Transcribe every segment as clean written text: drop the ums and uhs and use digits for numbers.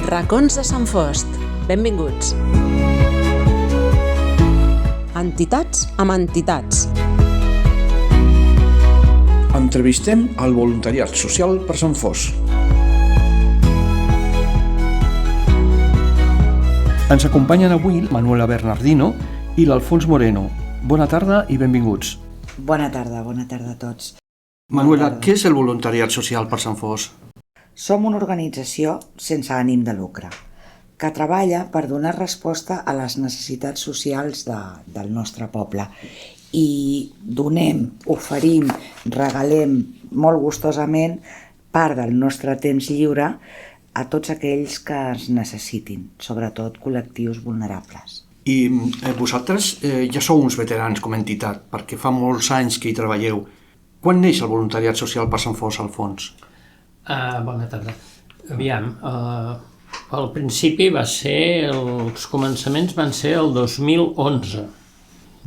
Racons de Sant Fost. Benvinguts. Entitats amb entitats. Entrevistem al voluntariat social per Sant Fost. Ens acompanyen avui Manuela Bernardino i l'Alfons Moreno. Bona tarda i benvinguts. Bona tarda a tots. Manuela, què és el voluntariat social per Sant Fost? Som una organització sense ànim de lucre que treballa per donar resposta a les necessitats socials del nostre poble i donem, oferim, regalem molt gustosament part del nostre temps lliure a tots aquells que es necessitin, sobretot col·lectius vulnerables. I vosaltres ja sou uns veterans com a entitat, perquè fa molts anys que hi treballeu. Quan neix el voluntariat social per Sant Fost, Alfons? Bona tarda. Aviam, al principi els començaments van ser el 2011.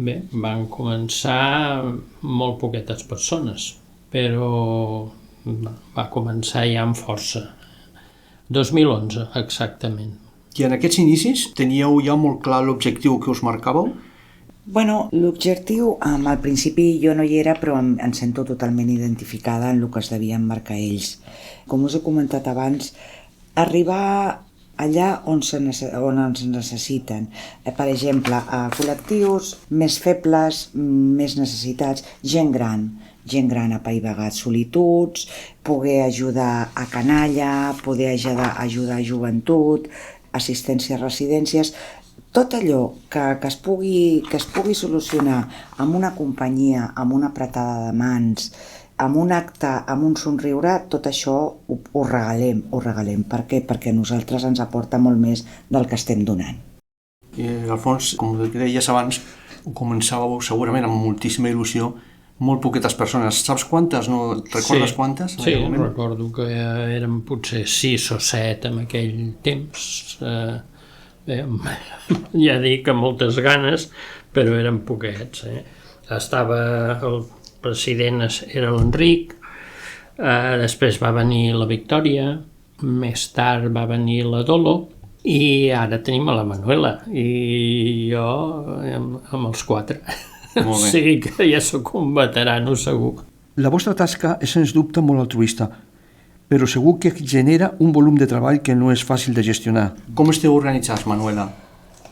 Bé, van començar molt poquetes persones, però va començar ja amb força. 2011, exactament. I en aquests inicis teníeu ja molt clar l'objectiu que us marcàveu? Bueno, l'objectiu, al principi jo no hi era, però em sento totalment identificada en el que es devien marcar ells. Com us he comentat abans, arribar allà on ens necessiten. Per exemple, a col·lectius més febles, més necessitats, gent gran apaivagat solituds, poder ajudar a canalla, poder ajudar a joventut, assistència a residències. Tot allò que es pugui solucionar amb una companyia, amb una apretada de mans, amb un acte, amb un somriure, tot això ho regalem. Per què? Perquè a nosaltres ens aporta molt més del que estem donant. Alfons, com deies abans, ho començàveu segurament amb moltíssima il·lusió, molt poquetes persones. Saps quantes? No recordes quantes? Sí, recordo que eren potser 6 o 7 en aquell temps. Ja dic que moltes ganes, però eren poquets. El president era l'Enric, després va venir la Victòria, més tard va venir la Dolo i ara tenim a la Manuela i jo amb els 4. O sigui que ja sóc un veterano segur. La vostra tasca és sens dubte molt altruista, però segur que genera un volum de treball que no és fàcil de gestionar. Com esteu organitzats, Manuela?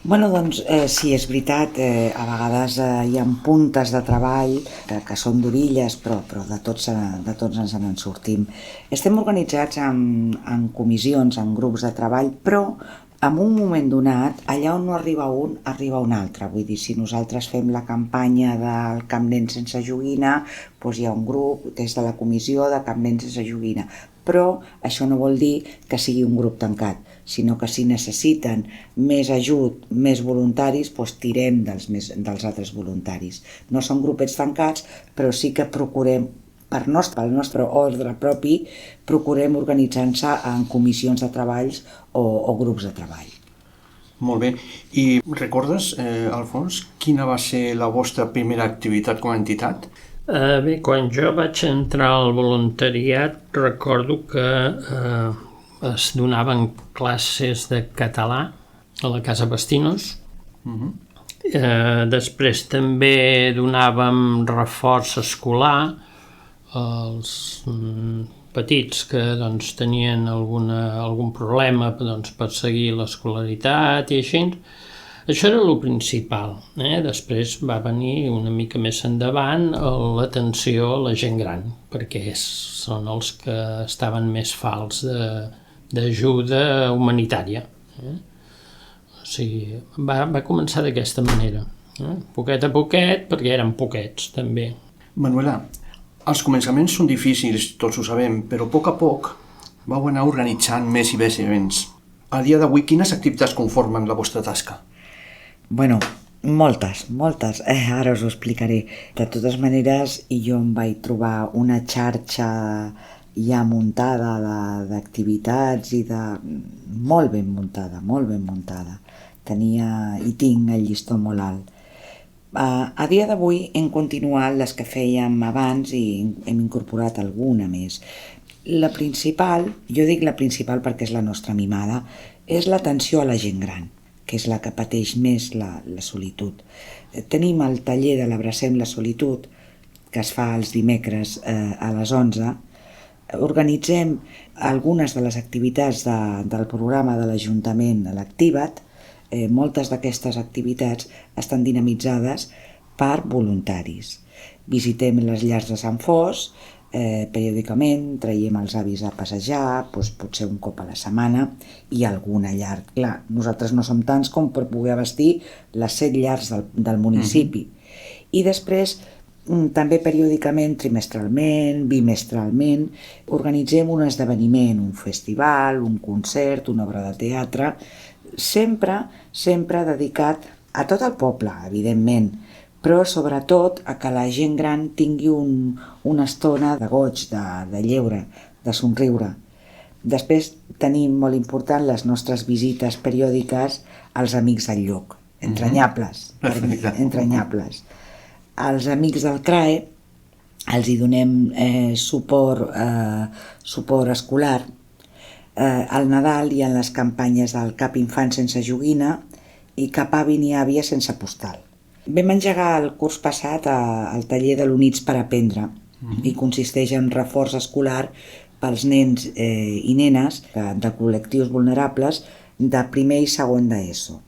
Bueno, doncs sí, és veritat, a vegades hi ha puntes de treball que són d'orilles, però de tots ens en sortim. Estem organitzats en comissions, en grups de treball, però en un moment donat, allà on no arriba un, arriba un altre. Vull dir, si nosaltres fem la campanya del Camp Nen sense joguina, doncs hi ha un grup des de la comissió de Camp Nen sense joguina. Però això no vol dir que sigui un grup tancat, sinó que si necessiten més ajut, més voluntaris, doncs tirem dels altres voluntaris. No són grupets tancats, però sí que procurem, pel nostre ordre propi, procurem organitzar-se en comissions de treballs o grups de treball. Molt bé. I recordes, Alfons, quina va ser la vostra primera activitat com a entitat? Bé, quan jo vaig entrar al voluntariat recordo que es donaven classes de català a la Casa Bastinos. Després també donàvem reforç escolar als petits que tenien algun problema per seguir l'escolaritat i així. Això era el principal. Després va venir una mica més endavant l'atenció a la gent gran, perquè són els que estaven més falts d'ajuda humanitària. O sigui, va començar d'aquesta manera, poquet a poquet, perquè eren poquets també. Manuela, els començaments són difícils, tots ho sabem, però a poc vau anar organitzant més i més events. A dia d'avui, quines activitats conformen la vostra tasca? Bueno, moltes. Ara us ho explicaré. De totes maneres, jo em vaig trobar una xarxa ja muntada d'activitats i molt ben muntada. Tenia i tinc el llistó molt alt. A dia d'avui hem continuat les que fèiem abans i hem incorporat alguna més. La principal, jo dic la principal perquè és la nostra mimada, és l'atenció a la gent gran, que és la que pateix més la solitud. Tenim el taller de l'Abracem la solitud, que es fa els dimecres a les 11. Organitzem algunes de les activitats del programa de l'Ajuntament a l'Activa't. Moltes d'aquestes activitats estan dinamitzades per voluntaris. Visitem les llars de Sant Fost, periòdicament traiem els avis a passejar, potser un cop a la setmana, i alguna llar. Clar, nosaltres no som tants com per poder abastir les 7 llars del municipi. I després, també periòdicament, trimestralment, bimestralment, organitzem un esdeveniment, un festival, un concert, una obra de teatre, sempre dedicat a tot el poble, evidentment, però sobretot a que la gent gran tingui una estona de goig, de lleure, de somriure. Després tenim molt important les nostres visites periòdiques als amics del lloc, entranyables, entranyables. Als amics del CRAE els hi donem suport escolar al Nadal i en les campanyes del Cap Infant sense joguina i Cap Avi ni Àvia sense postal. Vam engegar el curs passat el taller de l'Units per Aprendre i consisteix en reforç escolar pels nens i nenes de col·lectius vulnerables de primer i segon d'ESO.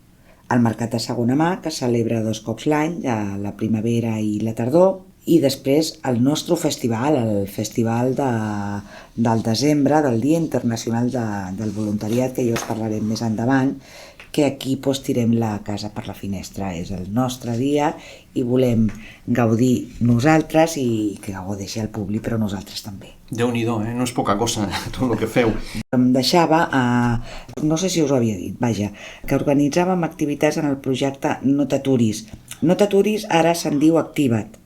El mercat de segona mà, que celebra 2 cops l'any, a la primavera i la tardor, i després el nostre festival, el festival del desembre, del Dia Internacional del Voluntariat, que ja us parlarem més endavant, que aquí tirem la casa per la finestra. És el nostre dia i volem gaudir nosaltres i que gaudeixi el públic, però nosaltres també. Déu-n'hi-do, no és poca cosa tot el que feu. Em deixava, no sé si us ho havia dit, que organitzàvem activitats en el projecte No t'aturis. No t'aturis ara se'n diu Activa't.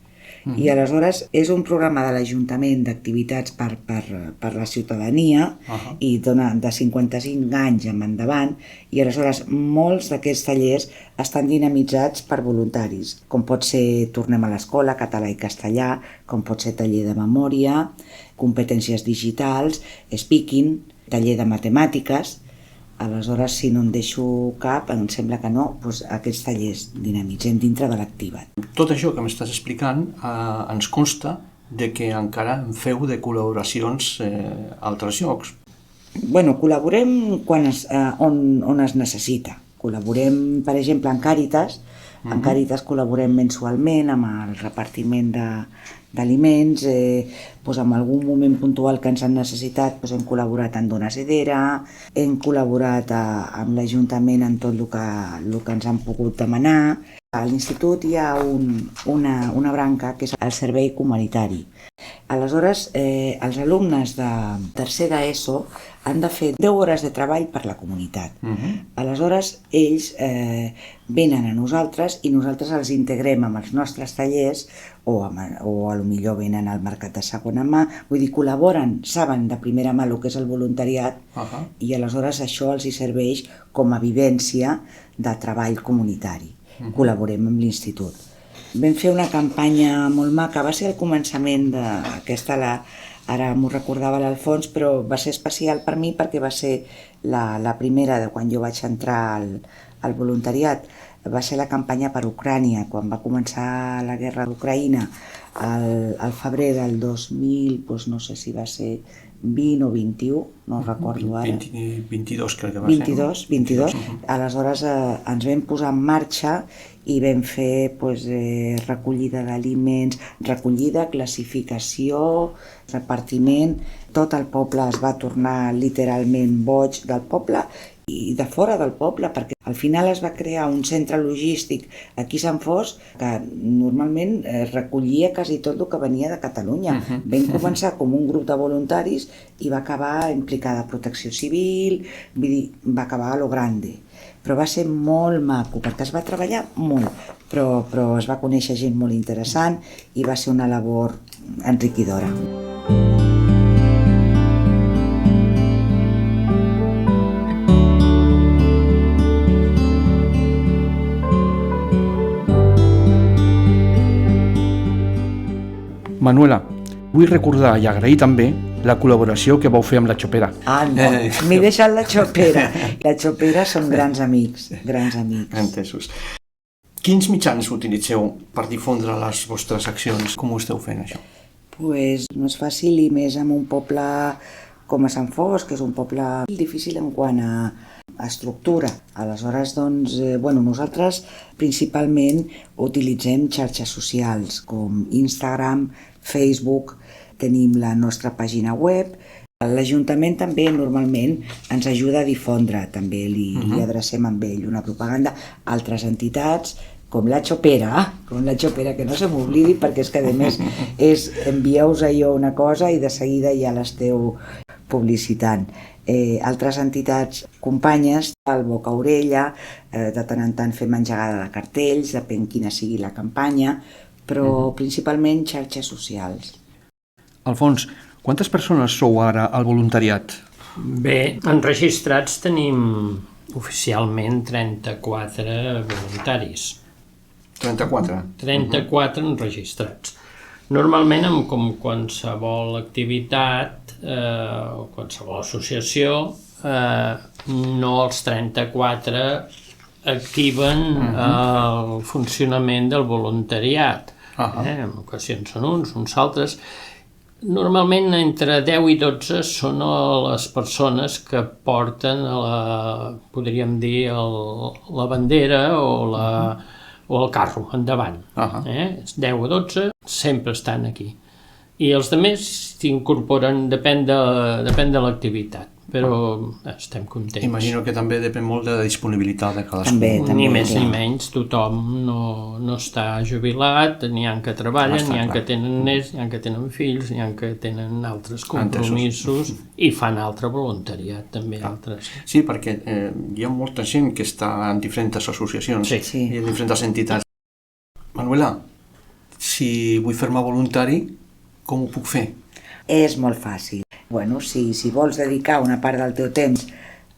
I aleshores és un programa de l'Ajuntament d'activitats per la ciutadania i dona de 55 anys en endavant, i aleshores molts d'aquests tallers estan dinamitzats per voluntaris, com pot ser Tornem a l'escola, català i castellà, com pot ser taller de memòria, competències digitals, speaking, taller de matemàtiques. Aleshores, si no en deixo cap, em sembla que no, aquests tallers dinamitzem dintre de l'Activa't. Tot això que m'estàs explicant ens consta de que encara en feu de col·laboracions a altres llocs. Col·laborem on es necessita. Col·laborem, per exemple, en Càritas. En Càritas col·laborem mensualment amb el repartiment d'aliments, en algun moment puntual que ens han necessitat hem col·laborat en Dona Sedera, hem col·laborat amb l'Ajuntament en tot el que ens han pogut demanar. A l'institut hi ha una branca que és el servei comunitari. Aleshores, els alumnes de tercer d'ESO han de fer 10 hores de treball per la comunitat. Aleshores, ells venen a nosaltres i nosaltres els integrem amb els nostres tallers o potser venen al mercat de segona mà, vull dir, col·laboren, saben de primera mà el que és el voluntariat i aleshores això els hi serveix com a vivència de treball comunitari. Col·laborem amb l'institut. Vam fer una campanya molt maca, va ser el començament d'aquesta, ara m'ho recordava l'Alfons, però va ser especial per mi perquè va ser la primera de quan jo vaig entrar al voluntariat. Va ser la campanya per Ucrània, quan va començar la guerra d'Ucraïna al febrer del 2000, no sé si va ser 20 o 21, no recordo ara. 22 crec que va ser. 22. Aleshores ens vam posar en marxa i vam fer recollida d'aliments, recollida, classificació, repartiment. Tot el poble es va tornar literalment boig del poble i de fora del poble, perquè al final es va crear un centre logístic aquí a Sant Fost que normalment recollia quasi tot el que venia de Catalunya. Vam començar com un grup de voluntaris i va acabar implicada Protecció Civil, vull dir, va acabar a lo grande. Però va ser molt maco, perquè es va treballar molt, però es va conèixer gent molt interessant i va ser una labor enriquidora. Manuela, vull recordar i agrair també la col·laboració que vau fer amb la Xopera. Ah, no, m'he deixat la Xopera. La Xopera són grans amics, grans amics. Entesos. Quins mitjans utilitzeu per difondre les vostres accions? Com ho esteu fent, això? Pues no és fàcil i més en un poble com a Sant Fost, que és un poble difícil en quant a estructura. Aleshores, doncs, nosaltres principalment utilitzem xarxes socials com Instagram, Facebook, tenim la nostra pàgina web. L'Ajuntament també normalment ens ajuda a difondre, també li adrecem amb ell una propaganda. Altres entitats, com la Xopera, que no se m'oblidi perquè és que a més envieu-vos a jo una cosa i de seguida ja l'esteu publicitant. Altres entitats companyes, el Boca Orella, de tant en tant fem engegada de cartells, depèn quina sigui la campanya, però principalment xarxes socials. Alfons, quantes persones sou ara al voluntariat? Bé, enregistrats tenim oficialment 34 voluntaris. 34? 34 enregistrats. Normalment, com qualsevol activitat o qualsevol associació, no els 34 activen el funcionament del voluntariat. En ocasions són uns altres. Normalment entre 10 i 12 són les persones que porten, podríem dir, la bandera o el carro endavant. 10 o 12 sempre estan aquí. I els altres s'incorporen, depèn de l'activitat, però estem contents. Imagino que també depèn molt de la disponibilitat de cadascú. També, Ni més ni menys, tothom no està jubilat, n'hi ha que treballen, n'hi ha que tenen nets, n'hi ha que tenen fills, n'hi ha que tenen altres compromisos i fan altre voluntariat, també altres. Sí, perquè hi ha molta gent que està en diferents associacions i en diferents entitats. Manuela, si vull fer-me voluntari, com ho puc fer? És molt fàcil. Si vols dedicar una part del teu temps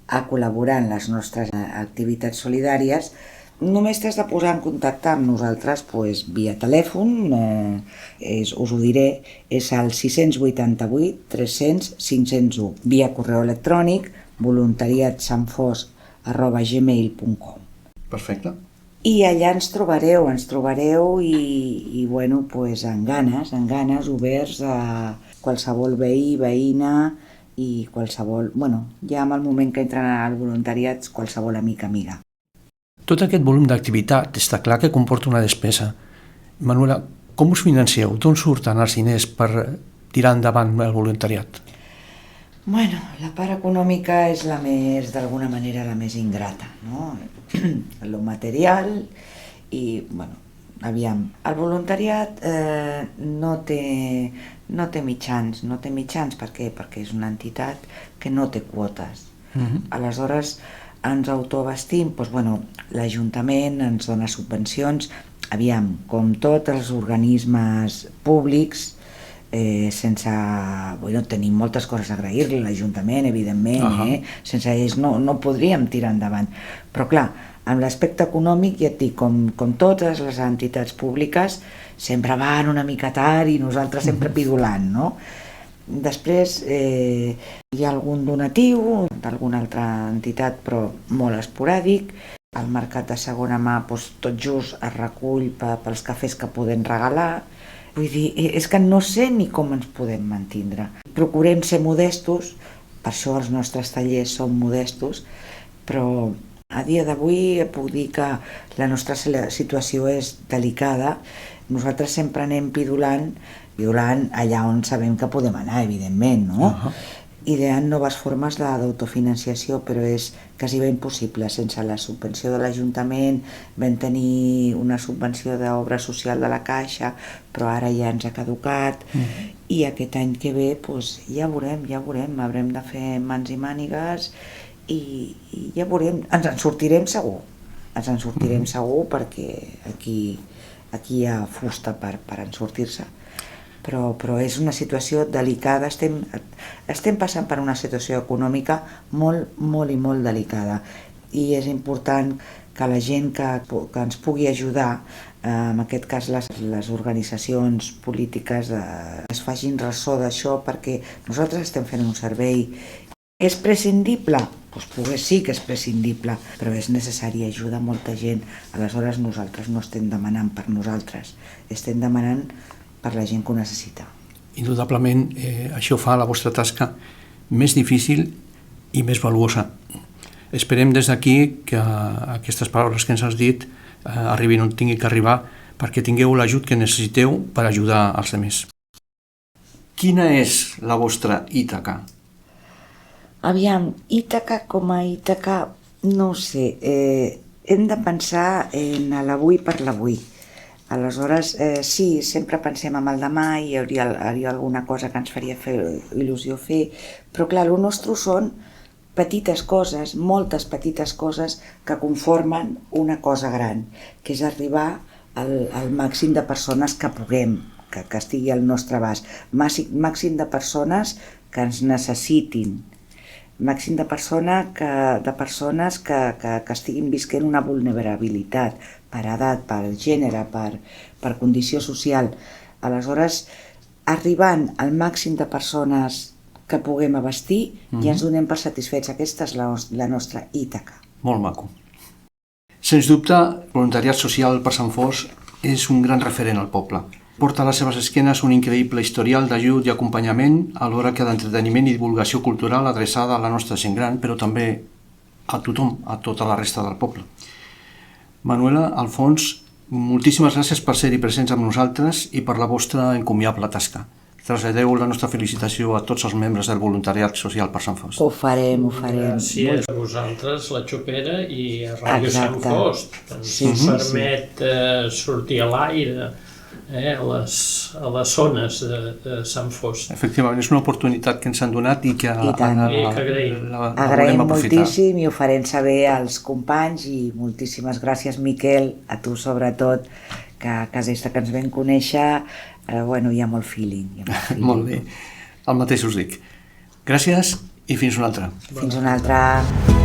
a col·laborar en les nostres activitats solidàries, només t'has de posar en contacte amb nosaltres via telèfon, us ho diré, és el 688 300 501, via correu electrònic voluntariatsanfos@gmail.com. Perfecte. I allà ens trobareu i amb ganes, oberts a qualsevol veí, veïna i qualsevol, ja en el moment que entren al voluntariat, qualsevol amiga. Tot aquest volum d'activitat està clar que comporta una despesa. Manuela, com us financeu? D'on surten els diners per tirar endavant el voluntariat? La part econòmica és d'alguna manera la més ingrata, no? Lo material i, aviam, el voluntariat no té mitjans, per què? Perquè és una entitat que no té quotes. Aleshores, ens autoabastim, l'Ajuntament ens dona subvencions, aviam, com tots els organismes públics, tenim moltes coses a agrair-li a l'Ajuntament, evidentment, sense ells no podríem tirar endavant, però clar, amb l'aspecte econòmic, ja et dic, com totes les entitats públiques, sempre van una mica tard i nosaltres sempre pidolant, no? Després hi ha algun donatiu d'alguna altra entitat, però molt esporàdic. El mercat de segona mà, tot just es recull pels cafès que podem regalar. Vull dir, és que no sé ni com ens podem mantindre. Procurem ser modestos, per això els nostres tallers són modestos, però a dia d'avui puc dir que la nostra situació és delicada. Nosaltres sempre anem pidolant allà on sabem que podem anar, evidentment, no? Ideant noves formes d'autofinanciació, però és quasi ben impossible. Sense la subvenció de l'Ajuntament vam tenir una subvenció d'obra social de la Caixa, però ara ja ens ha caducat, i aquest any que ve ja veurem, haurem de fer mans i mànigues i ja veurem, ens en sortirem segur, perquè aquí hi ha fusta per en sortir-se. Però és una situació delicada, estem passant per una situació econòmica molt, molt i molt delicada, i és important que la gent que ens pugui ajudar, en aquest cas les organitzacions polítiques, es facin ressò d'això, perquè nosaltres estem fent un servei. És prescindible? Doncs poder sí que és prescindible, però és necessari, ajuda molta gent. Aleshores nosaltres no estem demanant per nosaltres, estem demanant per la gent que ho necessita. Indudablement, això fa la vostra tasca més difícil i més valuosa. Esperem des d'aquí que aquestes paraules que ens has dit arribin on tingui que arribar, perquè tingueu l'ajut que necessiteu per ajudar els altres. Quina és la vostra Ítaca? Aviam, Ítaca com a Ítaca, no ho sé, hem de pensar en l'avui per l'avui. Aleshores, sí, sempre pensem en el demà i hi hauria alguna cosa que ens faria il·lusió fer, però clar, el nostre són petites coses, moltes petites coses que conformen una cosa gran, que és arribar al màxim de persones que puguem, que estigui al nostre abast, màxim de persones que ens necessitin, màxim de persones que estiguin visquent una vulnerabilitat per edat, per gènere, per condició social. Aleshores, arribant al màxim de persones que puguem abastir, ja ens donem per satisfets. Aquesta és la nostra Ítaca. Molt maco. Sens dubte, el voluntariat social per Sant Fost és un gran referent al poble. Porta a les seves esquenes un increïble historial d'ajut i acompanyament, alhora que d'entreteniment i divulgació cultural adreçada a la nostra gent gran, però també a tothom, a tota la resta del poble. Manuela, Alfons, moltíssimes gràcies per ser-hi presents amb nosaltres i per la vostra encomiable tasca. Traslladeu la nostra felicitació a tots els membres del voluntariat social per Sant Fost. Ho farem. Gràcies a vosaltres, la Xopera, i a Ràdio Sant Fost. Ens permet sortir a l'aire a les zones de Sant Fost. Efectivament, és una oportunitat que ens han donat i que agraïm. Agraïm moltíssim i ho farem saber als companys i moltíssimes gràcies, Miquel, a tu sobretot, que des que ens vam conèixer hi ha molt feeling. Molt bé, el mateix us dic. Gràcies i fins una altra. Fins una altra.